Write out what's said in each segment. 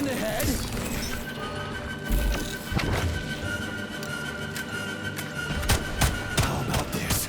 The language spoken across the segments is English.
in the head. How about this?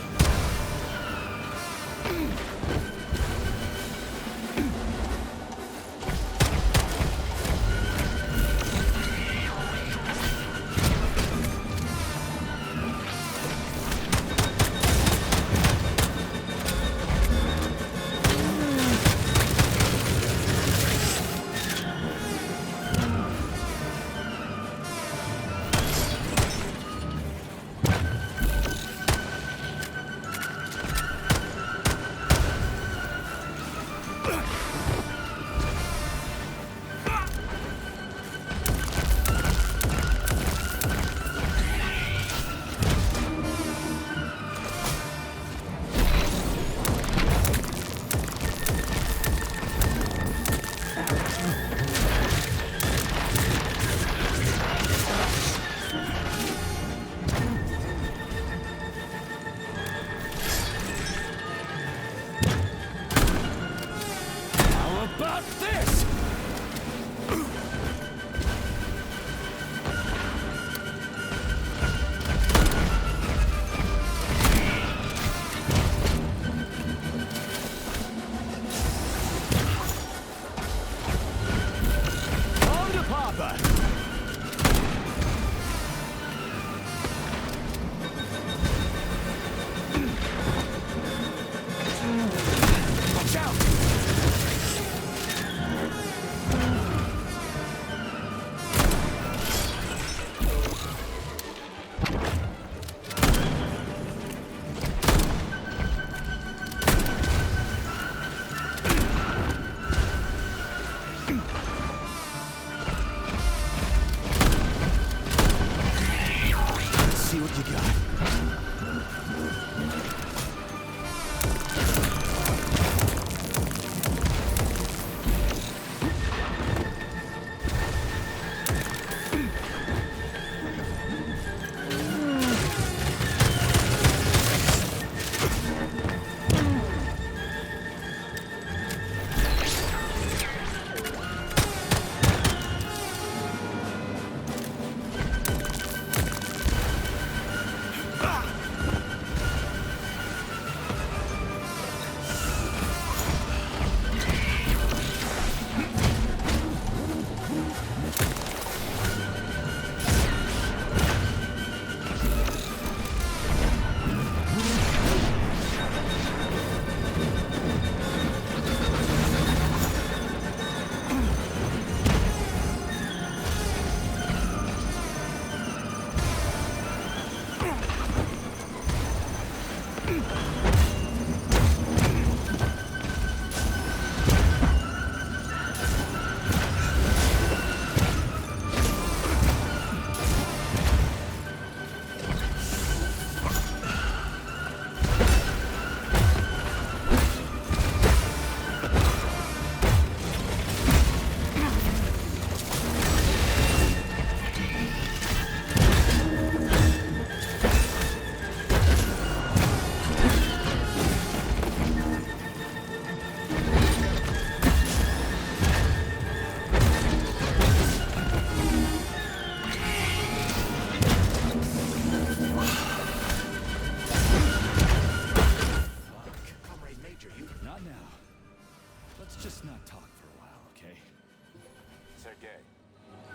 About this! On to Papa! Watch out! See what you got.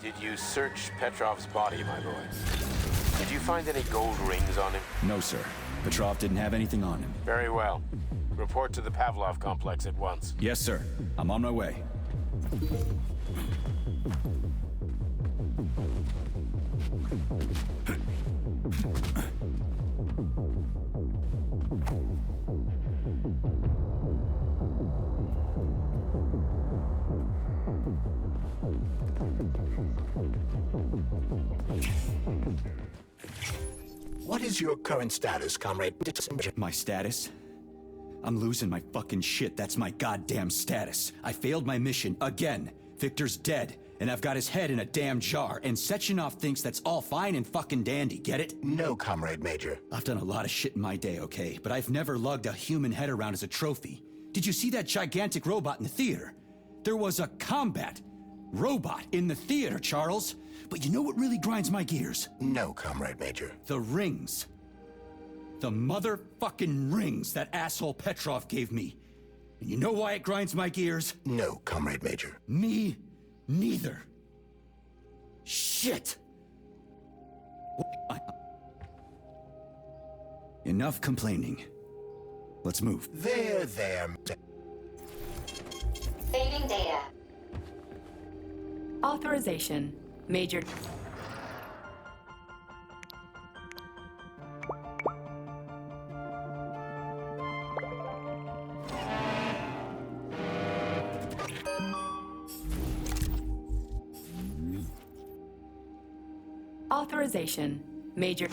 Did you search Petrov's body, my boy? Did you find any gold rings on him? No, sir. Petrov didn't have anything on him. Very well. Report to the Pavlov complex at once. Yes, sir. I'm on my way. What is your current status, Comrade? My status? I'm losing my fucking shit. That's my goddamn status. I failed my mission again. Victor's dead, and I've got his head in a damn jar, and Sechenov thinks that's all fine and fucking dandy, get it? No, Comrade Major. I've done a lot of shit in my day, okay? But I've never lugged a human head around as a trophy. Did you see that gigantic robot in the theater? There was a combat. Robot in the theater, Charles. But you know what really grinds my gears? No, Comrade Major. The rings. The motherfucking rings that asshole Petrov gave me. And you know why it grinds my gears? No, Comrade Major. Me neither. Shit! Enough complaining. Let's move. There. Saving data. Authorization. Major. Authorization. Major.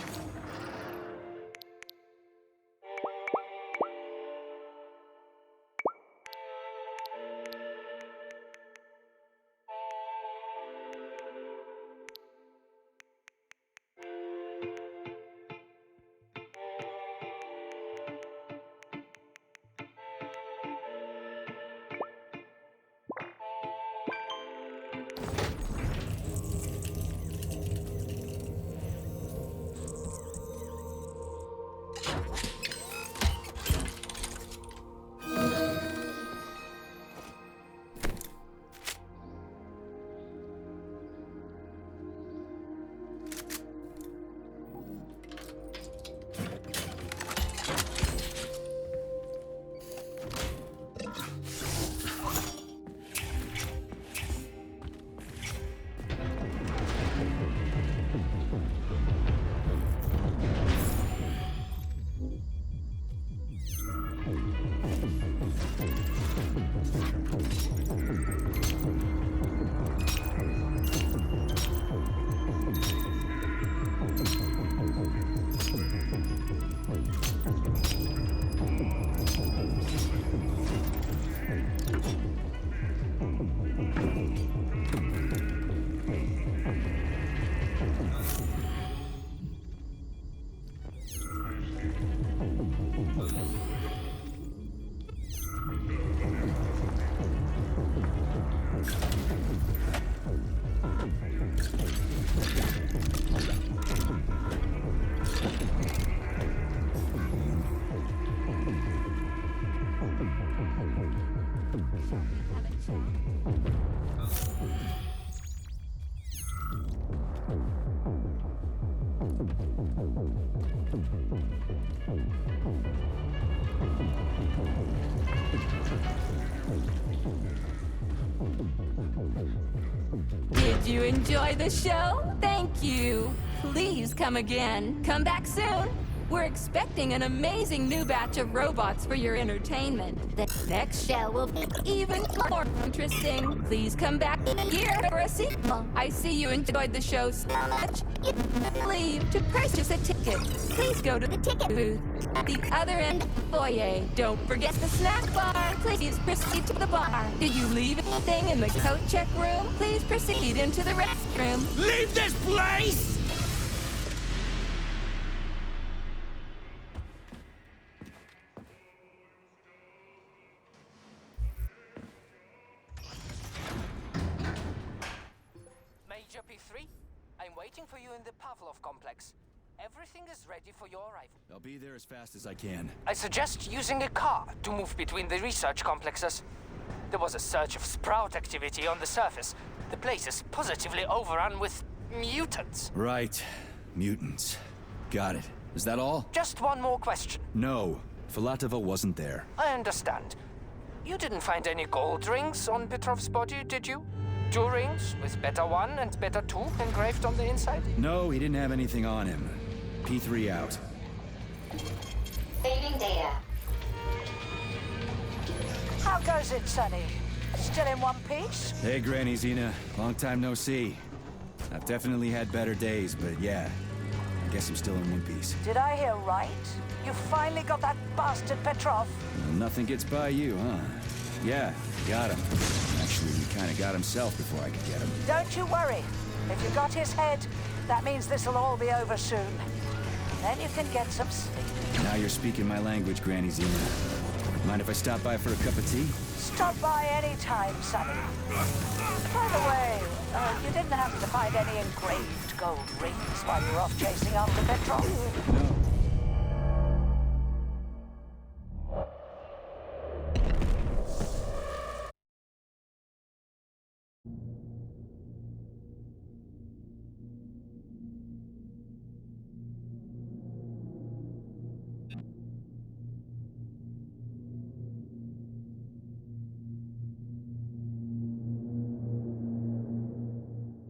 Did you enjoy the show? Thank you. Please come again. Come back soon. We're expecting an amazing new batch of robots for your entertainment. The next show will be even more interesting. Please come back here for a sequel. I see you enjoyed the show so much. Leave to purchase a ticket. Please go to the ticket booth at the other end of the foyer. Don't forget the snack bar. Please proceed to the bar. Did you leave anything in the coat check room? Please proceed into the restroom. Leave this place! Major P3, I'm waiting for you in the Pavlov complex. Everything is ready for your arrival. I'll be there as fast as I can. I suggest using a car to move between the research complexes. There was a surge of sprout activity on the surface. The place is positively overrun with mutants. Right. Mutants. Got it. Is that all? Just one more question. No. Filatova wasn't there. I understand. You didn't find any gold rings on Petrov's body, did you? 2 rings with Beta 1 and Beta 2 engraved on the inside? No, he didn't have anything on him. P3 out. Saving data. How goes it, Sonny? Still in one piece? Hey, Granny Zena. Long time no see. I've definitely had better days, but yeah. I guess I'm still in one piece. Did I hear right? You finally got that bastard Petrov? Well, nothing gets by you, huh? Yeah, got him. Actually, he kind of got himself before I could get him. Don't you worry. If you got his head, that means this'll all be over soon. Then you can get some sleep. Now you're speaking my language, Granny Zena. Mind if I stop by for a cup of tea? Stop by any time, Sonny. By the way, you didn't happen to find any engraved gold rings while you were off chasing after Petrov? No.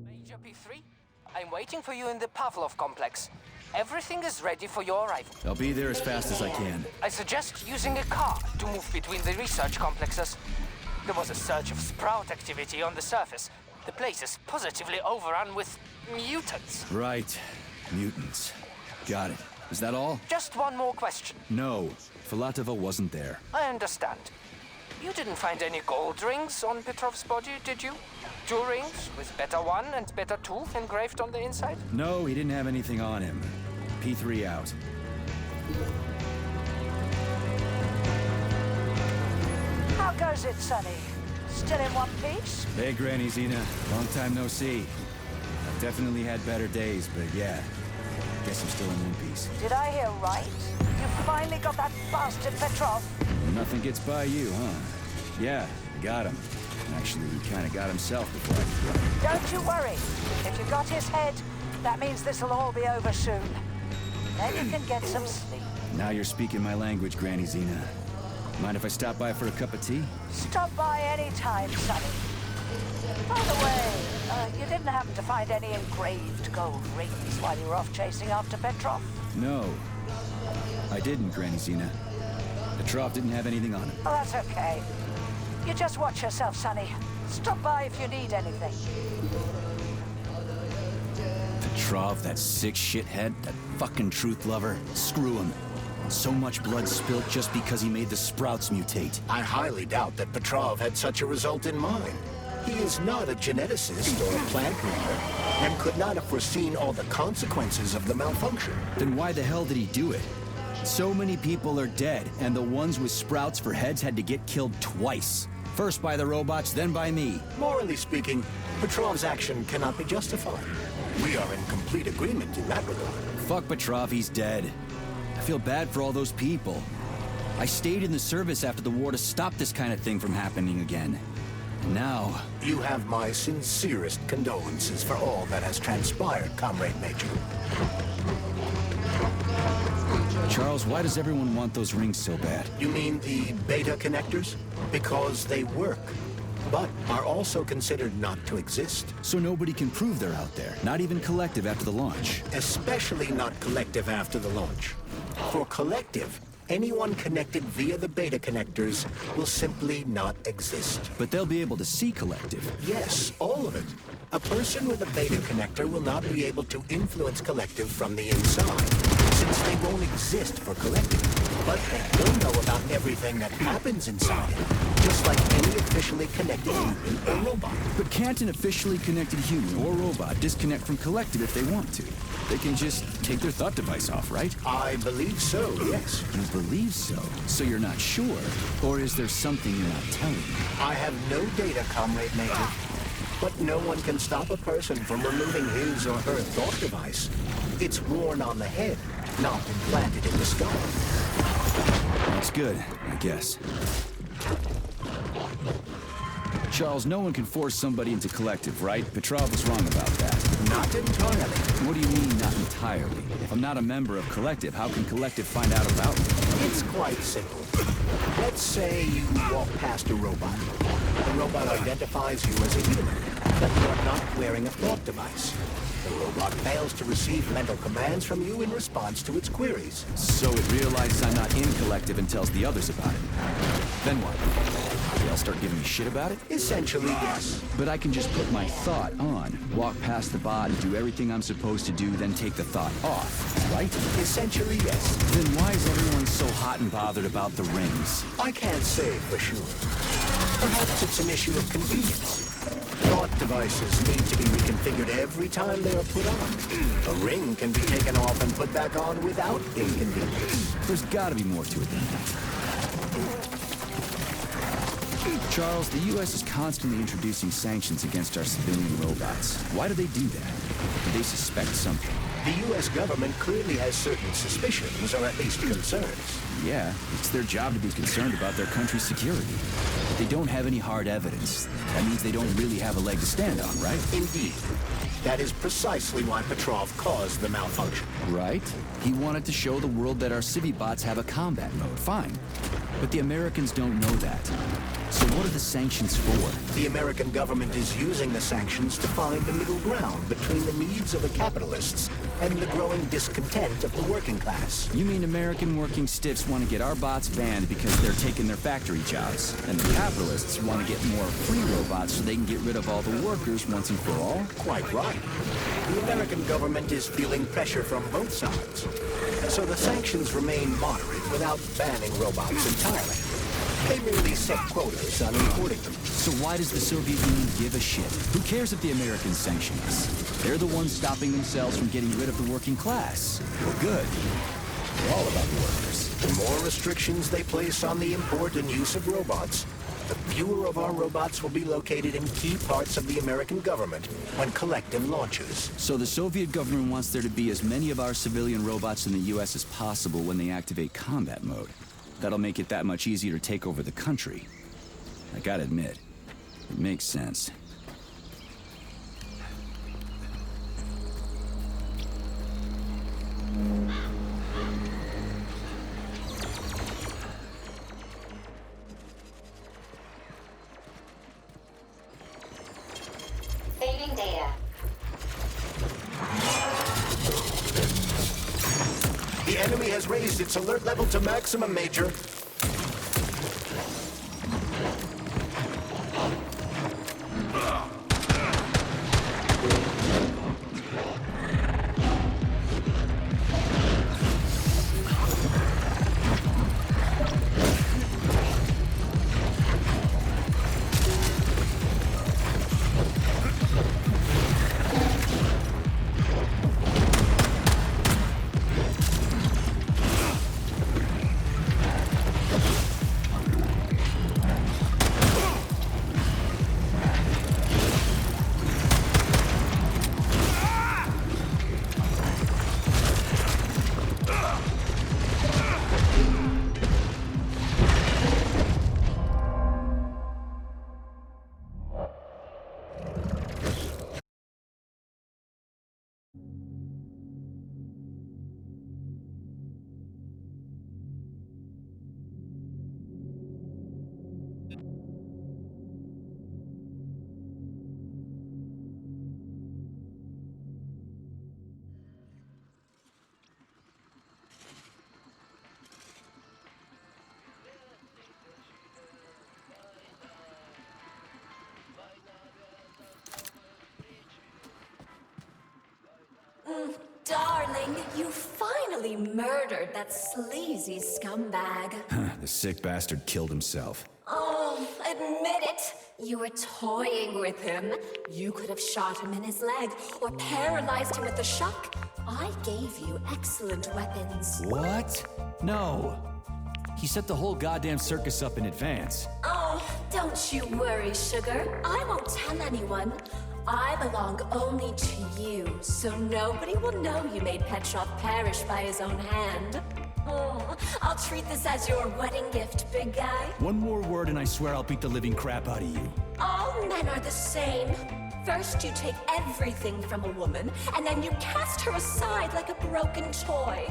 Major P3, I'm waiting for you in the Pavlov complex. Everything is ready for your arrival. I'll be there as fast as I can. I suggest using a car to move between the research complexes. There was a surge of sprout activity on the surface. The place is positively overrun with mutants. Right. Mutants. Got it. Is that all? Just one more question. No. Filatova wasn't there. I understand. You didn't find any gold rings on Petrov's body, did you? 2 rings with Beta 1 and Beta 2 engraved on the inside? No, he didn't have anything on him. P3 out. How goes it, Sonny? Still in one piece? Hey, Granny Zena. Long time no see. I've definitely had better days, but yeah. Guess I'm still in one piece. Did I hear right? You finally got that bastard Petrov? Nothing gets by you, huh? Yeah, I got him. Actually, he kind of got himself before I could run. Don't you worry. If you got his head, that means this'll all be over soon. Then you can get some sleep. Now you're speaking my language, Granny Zena. Mind if I stop by for a cup of tea? Stop by any time, Sonny. By the way, you didn't happen to find any engraved gold rings while you were off chasing after Petrov? No. I didn't, Granny Zena. Petrov didn't have anything on him. Oh, that's okay. You just watch yourself, Sonny. Stop by if you need anything. Petrov, that sick shithead, that fucking truth lover. Screw him. So much blood spilt just because he made the sprouts mutate. I highly doubt that Petrov had such a result in mind. He is not a geneticist or a plant breeder, and could not have foreseen all the consequences of the malfunction. Then why the hell did he do it? So many people are dead, and the ones with sprouts for heads had to get killed twice. First by the robots, then by me. Morally speaking, Petrov's action cannot be justified. We are in complete agreement in that regard. Fuck Petrov, he's dead. I feel bad for all those people. I stayed in the service after the war to stop this kind of thing from happening again. And now... You have my sincerest condolences for all that has transpired, Comrade Major. Charles, why does everyone want those rings so bad? You mean the beta connectors? Because they work, but are also considered not to exist. So nobody can prove they're out there, not even Collective after the launch. Especially not Collective after the launch. For Collective, anyone connected via the beta connectors will simply not exist. But they'll be able to see Collective. Yes, all of it. A person with a beta connector will not be able to influence Collective from the inside, since they won't exist for Collective. But they will know about everything that happens inside it, just like any officially connected human or robot. But can't an officially connected human or robot disconnect from Collective if they want to? They can just take their thought device off, right? I believe so, yes. You believe so? So you're not sure? Or is there something you're not telling me? I have no data, Comrade Major. But no one can stop a person from removing his or her thought device. It's worn on the head, not implanted in the skull. That's good, I guess. Charles, no one can force somebody into Collective, right? Petrov was wrong about that. Not entirely. What do you mean, not entirely? If I'm not a member of Collective, how can Collective find out about me? It's quite simple. Let's say you walk past a robot. The robot identifies you as a human, but you are not wearing a thought device. The robot fails to receive mental commands from you in response to its queries. So it realizes I'm not in Collective and tells the others about it. Then what? They'll start giving me shit about it? Essentially, yes. But I can just put my thought on, walk past the bot and do everything I'm supposed to do, then take the thought off, right? Essentially, yes. Then why is everyone so hot and bothered about the rings? I can't say for sure. Perhaps it's an issue of convenience. Thought devices need to be reconfigured every time they are put on. A ring can be taken off and put back on without inconvenience. There's gotta be more to it than that. Charles, the U.S. is constantly introducing sanctions against our civilian robots. Why do they do that? Do they suspect something? The U.S. government clearly has certain suspicions, or at least concerns. Yeah, it's their job to be concerned about their country's security. But they don't have any hard evidence. That means they don't really have a leg to stand on, right? Indeed. That is precisely why Petrov caused the malfunction. Right? He wanted to show the world that our Civibots have a combat mode, fine. But the Americans don't know that. So what are the sanctions for? The American government is using the sanctions to find a middle ground between the needs of the capitalists and the growing discontent of the working class. You mean American working stiffs want to get our bots banned because they're taking their factory jobs, and the capitalists want to get more free robots so they can get rid of all the workers once and for all? Quite right. The American government is feeling pressure from both sides. So the sanctions remain moderate without banning robots entirely. They merely set quotas on importing them. So why does the Soviet Union give a shit? Who cares if the Americans sanction us? They're the ones stopping themselves from getting rid of the working class. We're good. We're all about the workers. The more restrictions they place on the import and use of robots, the fewer of our robots will be located in key parts of the American government when Collective launches. So the Soviet government wants there to be as many of our civilian robots in the U.S. as possible when they activate combat mode. That'll make it that much easier to take over the country. I gotta admit, it makes sense. Saving data. The enemy has raised its alert level to maximum, Major. Darling, you finally murdered that sleazy scumbag. The sick bastard killed himself. Oh, admit it. You were toying with him. You could have shot him in his leg or paralyzed him with the shock. I gave you excellent weapons. What? No. He set the whole goddamn circus up in advance. Oh, don't you worry, sugar. I won't tell anyone. I belong only to you, so nobody will know you made Petrov perish by his own hand. Oh, I'll treat this as your wedding gift, big guy. One more word and I swear I'll beat the living crap out of you. All men are the same. First you take everything from a woman, and then you cast her aside like a broken toy.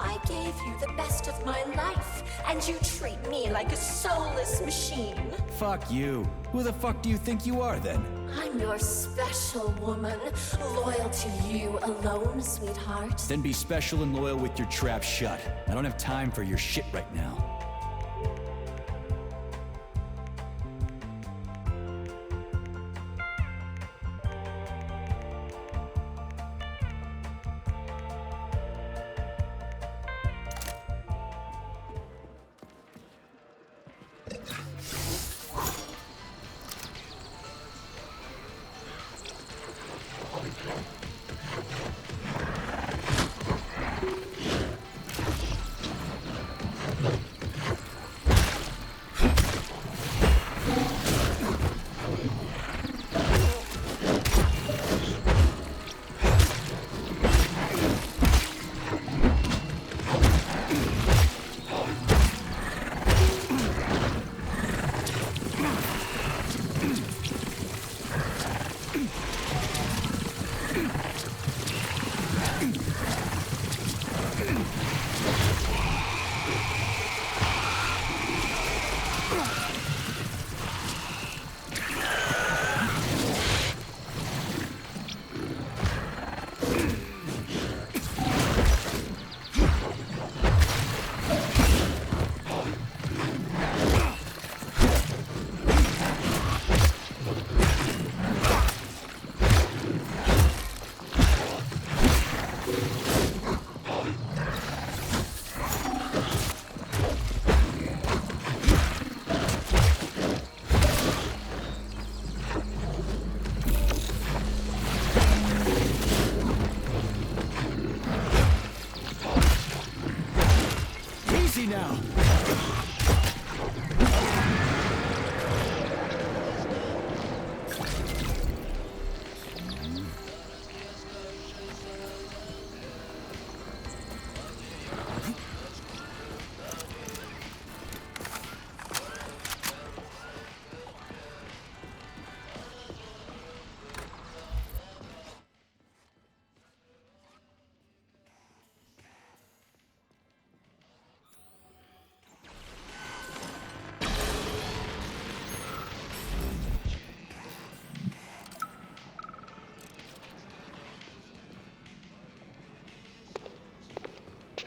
I gave you the best of my life, and you treat me like a soulless machine. Fuck you. Who the fuck do you think you are, then? I'm your special woman, loyal to you alone, sweetheart. Then be special and loyal with your trap shut. I don't have time for your shit right now.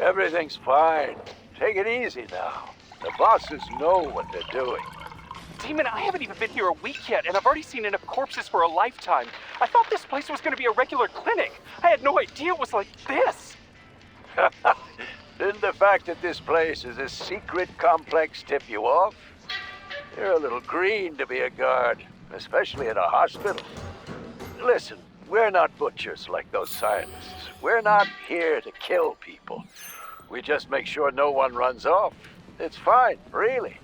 Everything's fine. Take it easy now. The bosses know what they're doing. Demon, I haven't even been here a week yet, and I've already seen enough corpses for a lifetime. I thought this place was going to be a regular clinic. I had no idea it was like this. Didn't the fact that this place is a secret complex tip you off? You're a little green to be a guard, especially at a hospital. Listen, we're not butchers like those scientists. We're not here to kill people. We just make sure no one runs off. It's fine, really.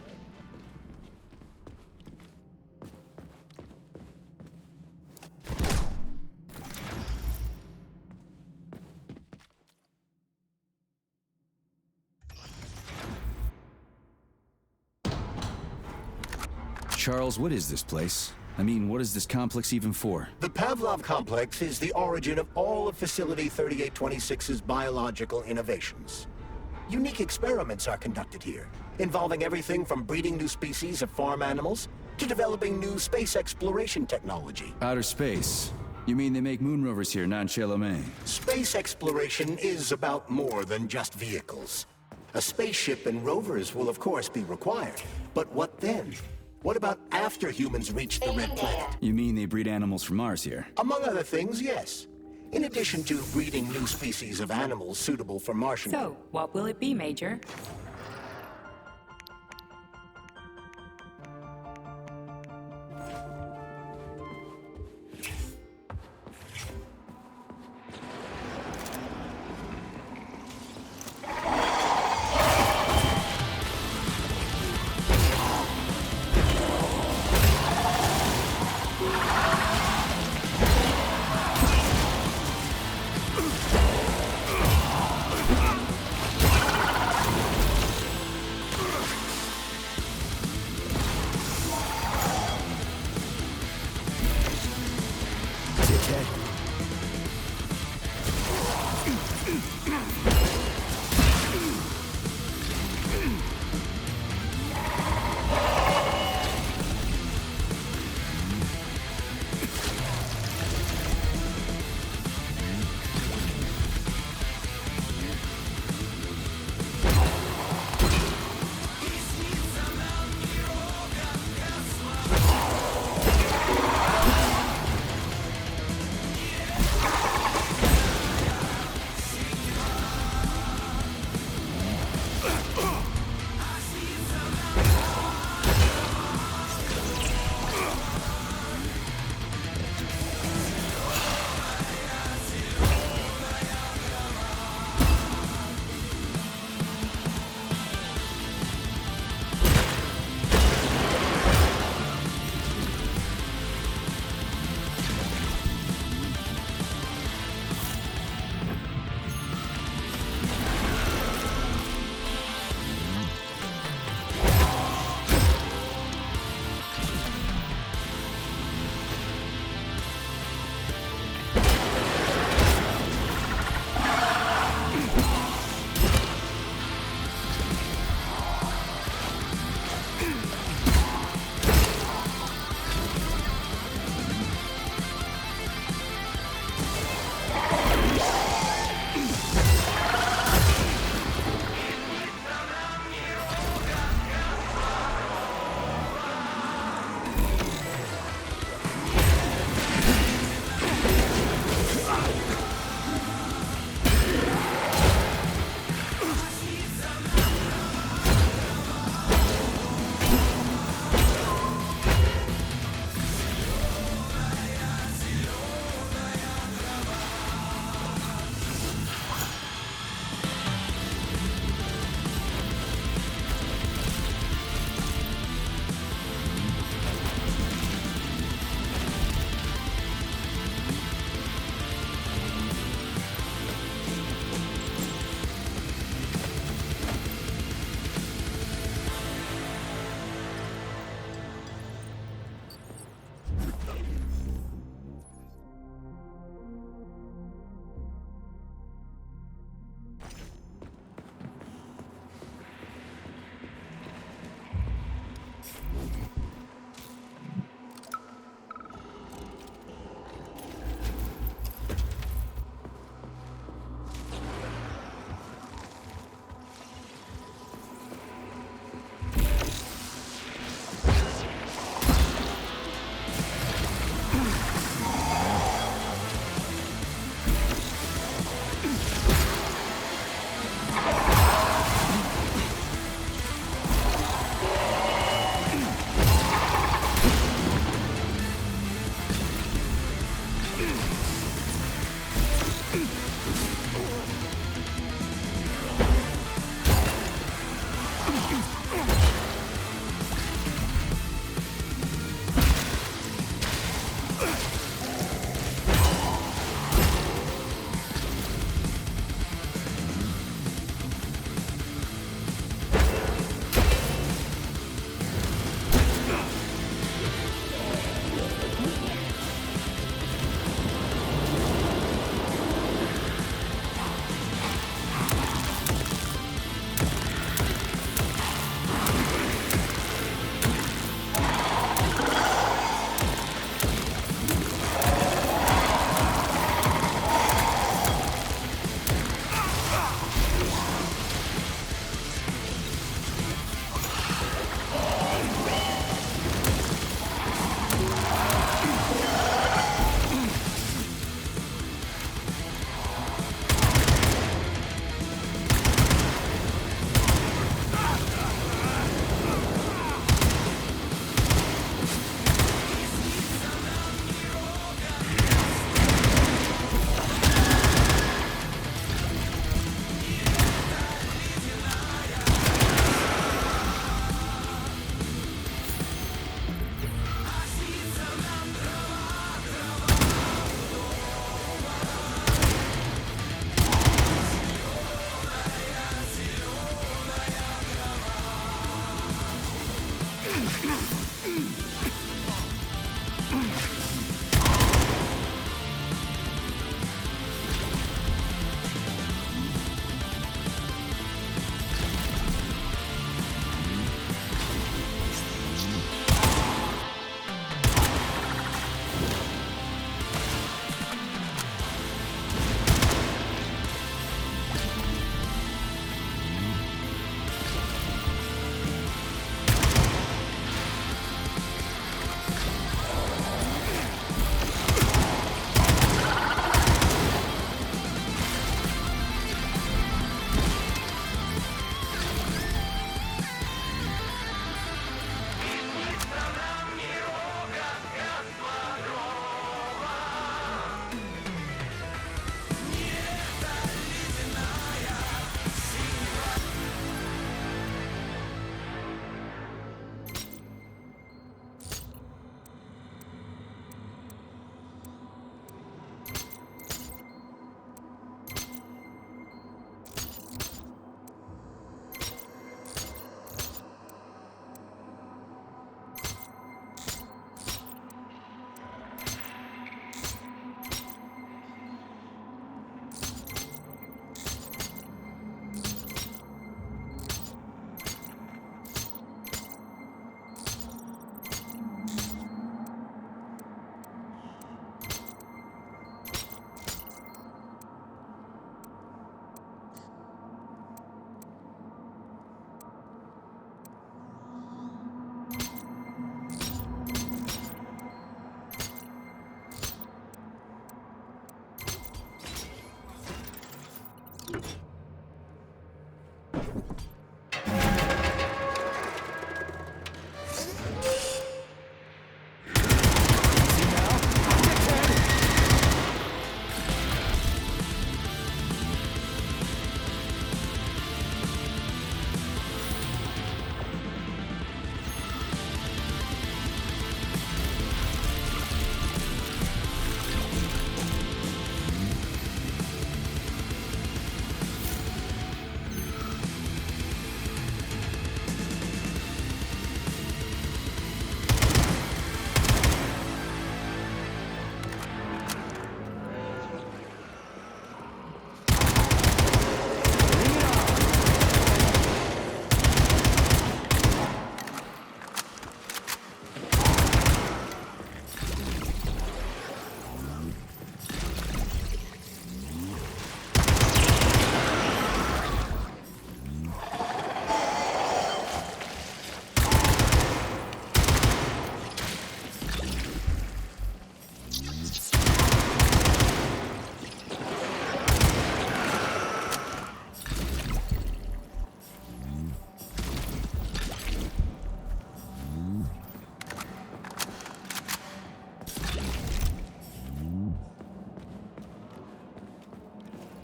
Charles, what is this place? I mean, what is this complex even for? The Pavlov complex is the origin of all of Facility 3826's biological innovations. Unique experiments are conducted here, involving everything from breeding new species of farm animals to developing new space exploration technology. Outer space? You mean they make moon rovers here, not in Chelomey? Space exploration is about more than just vehicles. A spaceship and rovers will of course be required, but what then? What about after humans reach the Red Planet? You mean they breed animals from Mars here? Among other things, yes. In addition to breeding new species of animals suitable for Martian... So, what will it be, Major?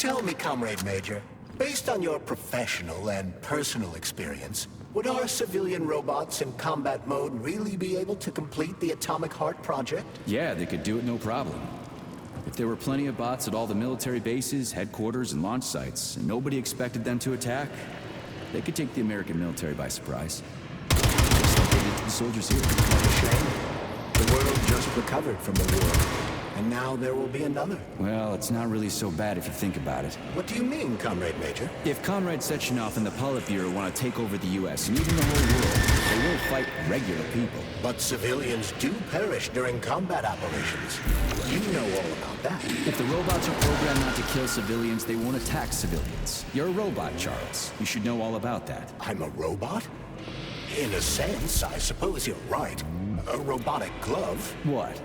Tell me, Comrade Major, based on your professional and personal experience, would our civilian robots in combat mode really be able to complete the Atomic Heart project? Yeah, they could do it no problem. If there were plenty of bots at all the military bases, headquarters, and launch sites, and nobody expected them to attack, they could take the American military by surprise. Just like they did to the soldiers here. What a shame. The world just recovered from the war, and now there will be another. Well, it's not really so bad if you think about it. What do you mean, Comrade Major? If Comrade Sechenov and the Politburo want to take over the U.S. and even the whole world, they will fight regular people. But civilians do perish during combat operations. You know all about that. If the robots are programmed not to kill civilians, they won't attack civilians. You're a robot, Charles. You should know all about that. I'm a robot? In a sense, I suppose you're right. A robotic glove. What?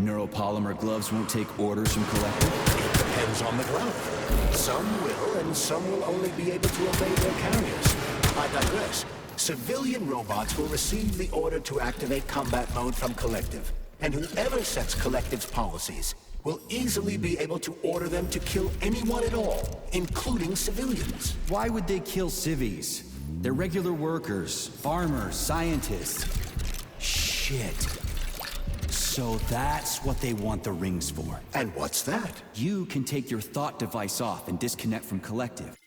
Neuropolymer gloves won't take orders from Collective? It depends on the glove. Some will, and some will only be able to obey their carriers. I digress. Civilian robots will receive the order to activate combat mode from Collective, and whoever sets Collective's policies will easily be able to order them to kill anyone at all, including civilians. Why would they kill civvies? They're regular workers, farmers, scientists. Shit. So that's what they want the rings for. And what's that? You can take your thought device off and disconnect from Collective.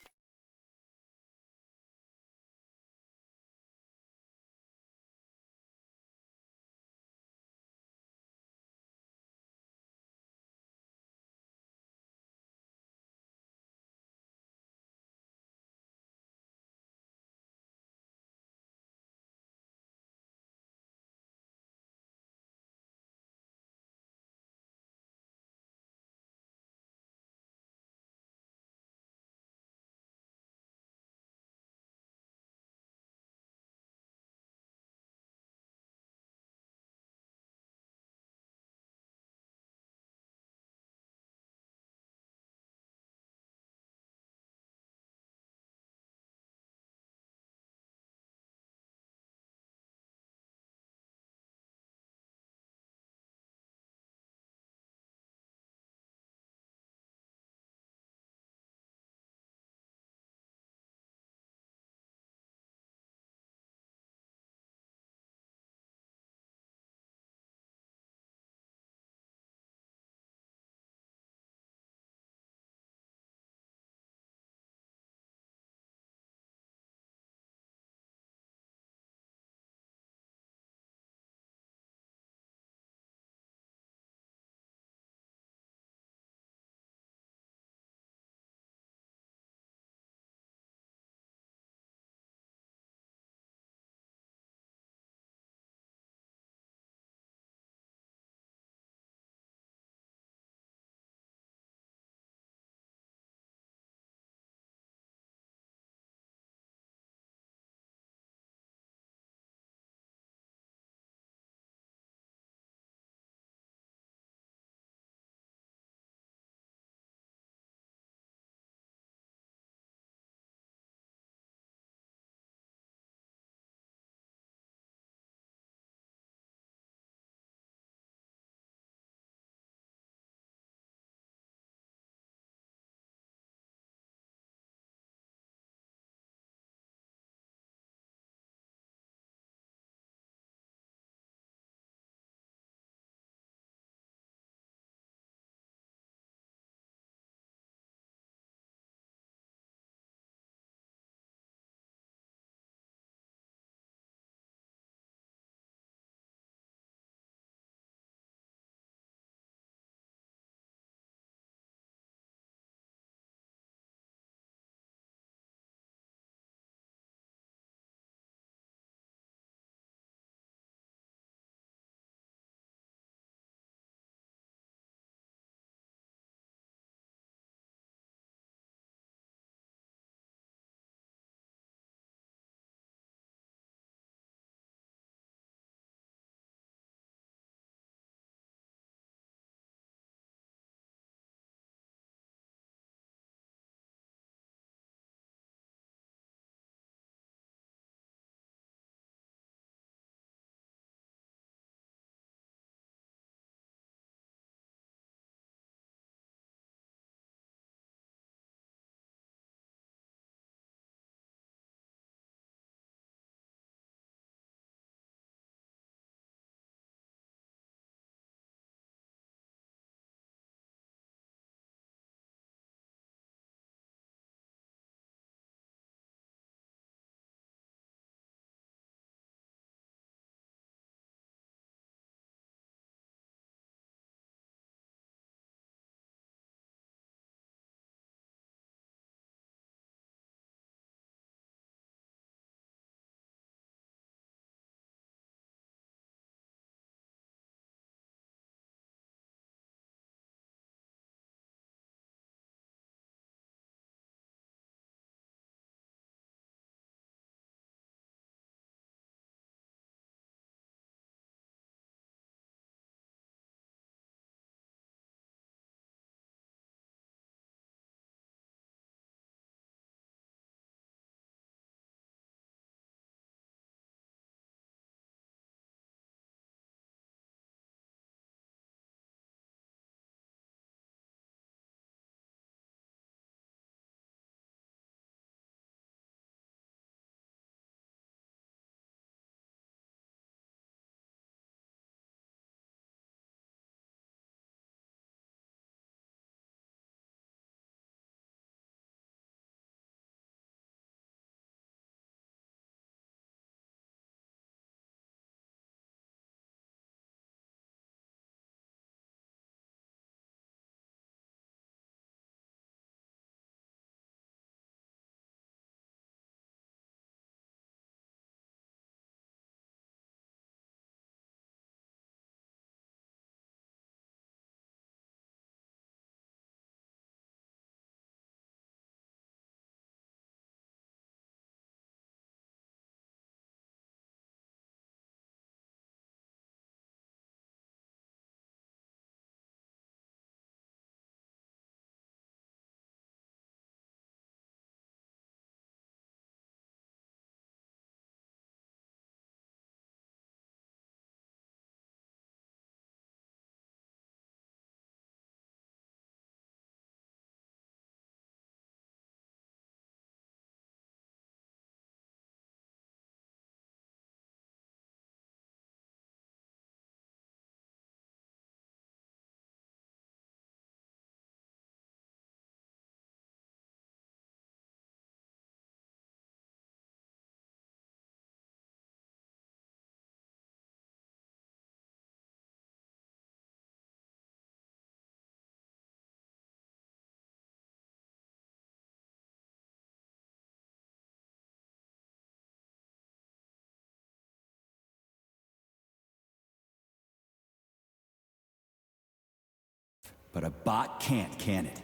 But a bot can't, can it?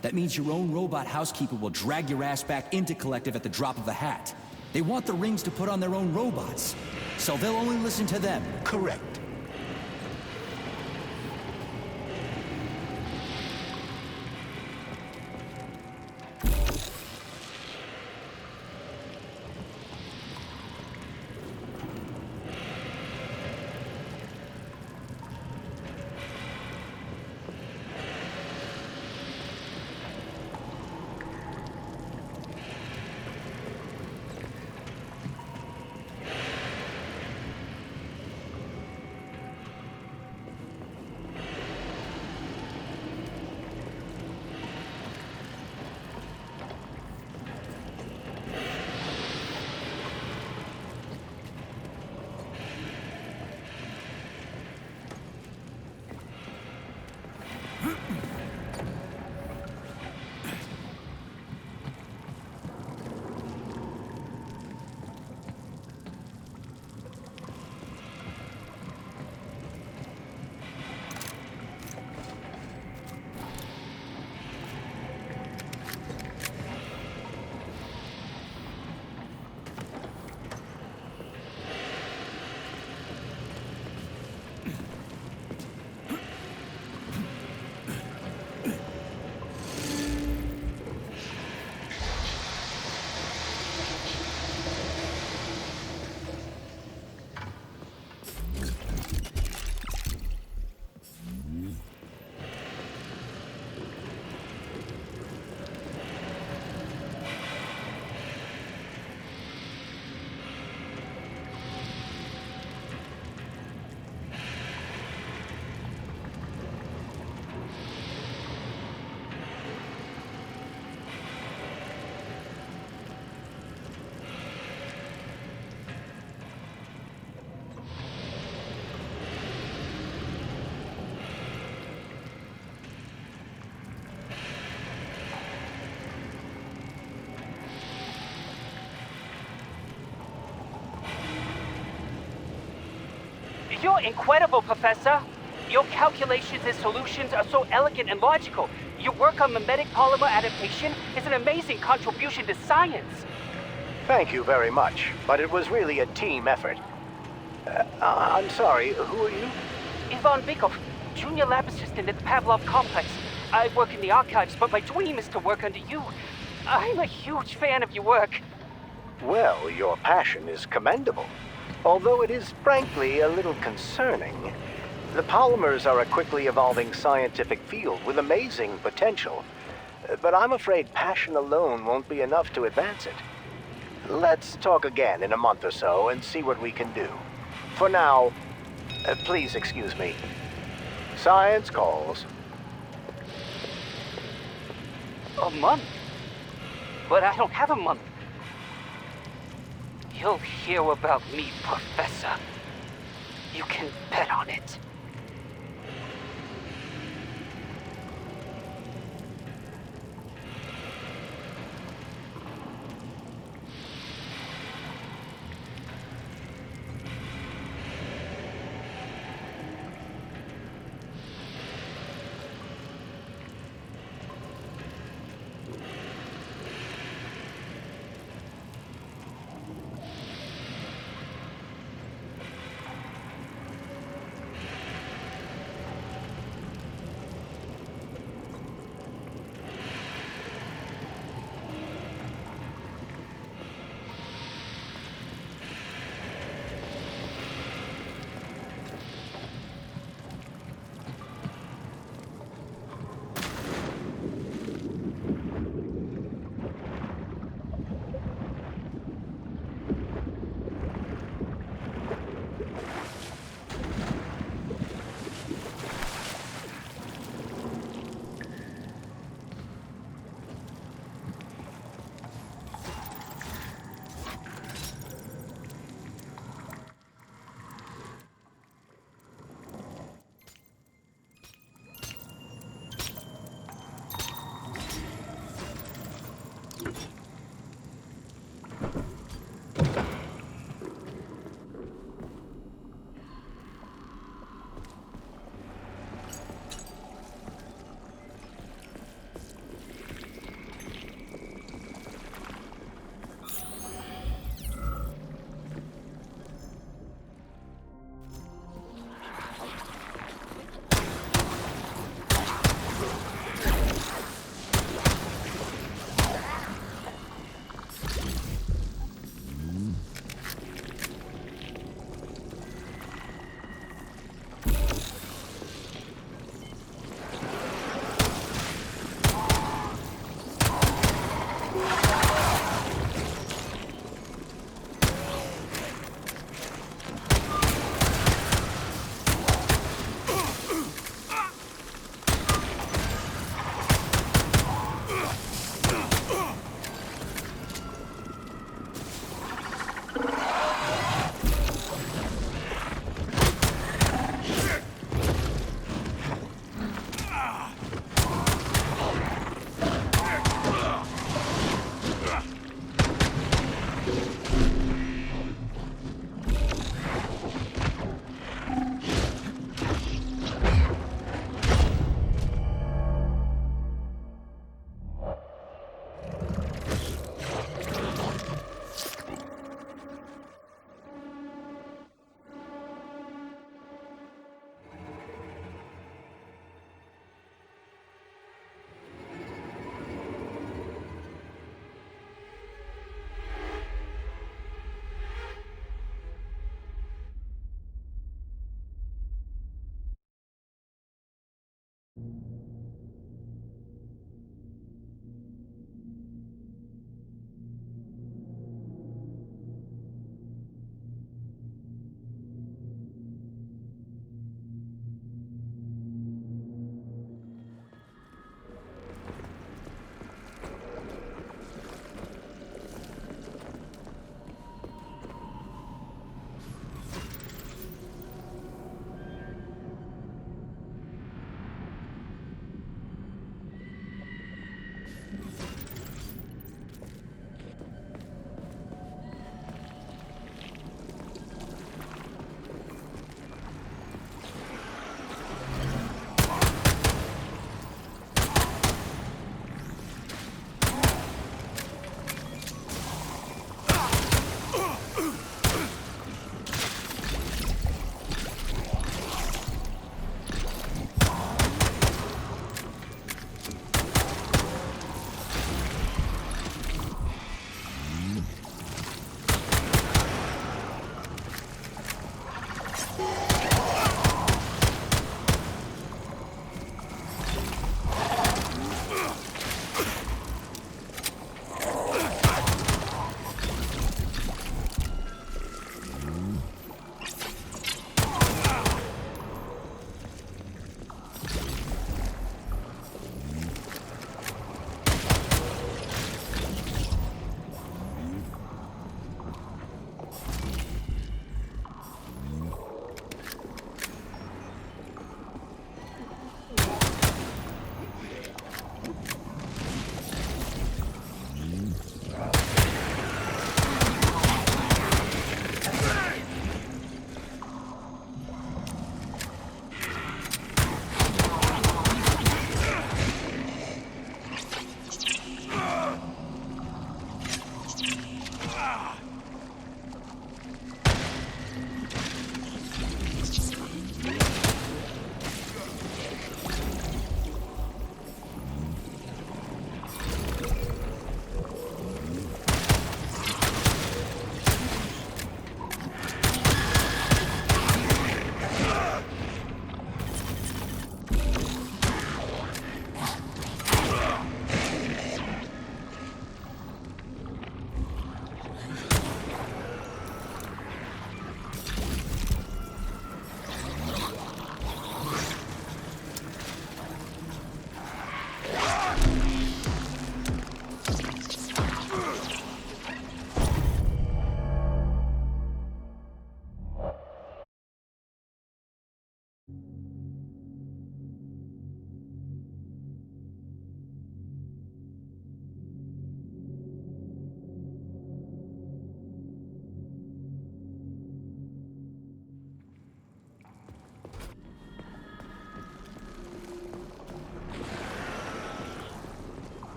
That means your own robot housekeeper will drag your ass back into Collective at the drop of a hat. They want the rings to put on their own robots, so they'll only listen to them. Correct. You're incredible, Professor. Your calculations and solutions are so elegant and logical. Your work on mimetic polymer adaptation is an amazing contribution to science. Thank you very much, but it was really a team effort. I'm sorry, who are you? Ivan Bykov, junior lab assistant at the Pavlov complex. I work in the archives, but my dream is to work under you. I'm a huge fan of your work. Well, your passion is commendable. Although it is frankly a little concerning. The polymers are a quickly evolving scientific field with amazing potential. But I'm afraid passion alone won't be enough to advance it. Let's talk again in a month or so and see what we can do. For now, please excuse me. Science calls. A month? But I don't have a month. You'll hear about me, Professor. You can bet on it.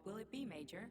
will it be, Major?